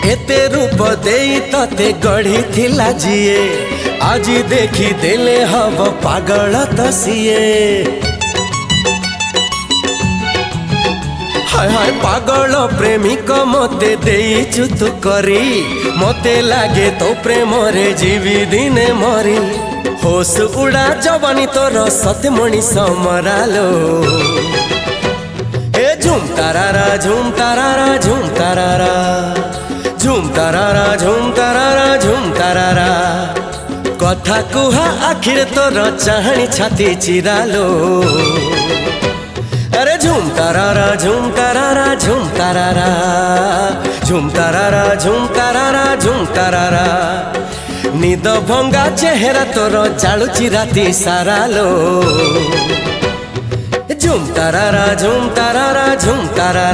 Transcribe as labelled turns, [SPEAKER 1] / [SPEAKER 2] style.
[SPEAKER 1] एते रूप देई तते गढ़ी थिला जिए आज देखी देले हब पागल तसिए। हाय हाय पागल प्रेमिक मते देइचु तू करी मते लागे तो प्रेम रे जीवी दिने मरी। होश उड़ा जवानी तोर सत्य मनीष मरालो ए झुम तारारा झुम तारारा झुम तारारा झुम तारारा झुम तारारा झुम तारारा। कथा कुहा आखिर तोर चाहनी छाती चिरालो अरे झुम तारारा झुम तारारा झुम तारारा झुम तारारा झुम तारारा झुम तारारा। निद भंगा चेहरा तोर जालुची राती सारा लो झुम तारारा झुम तारारा झुम तारारा।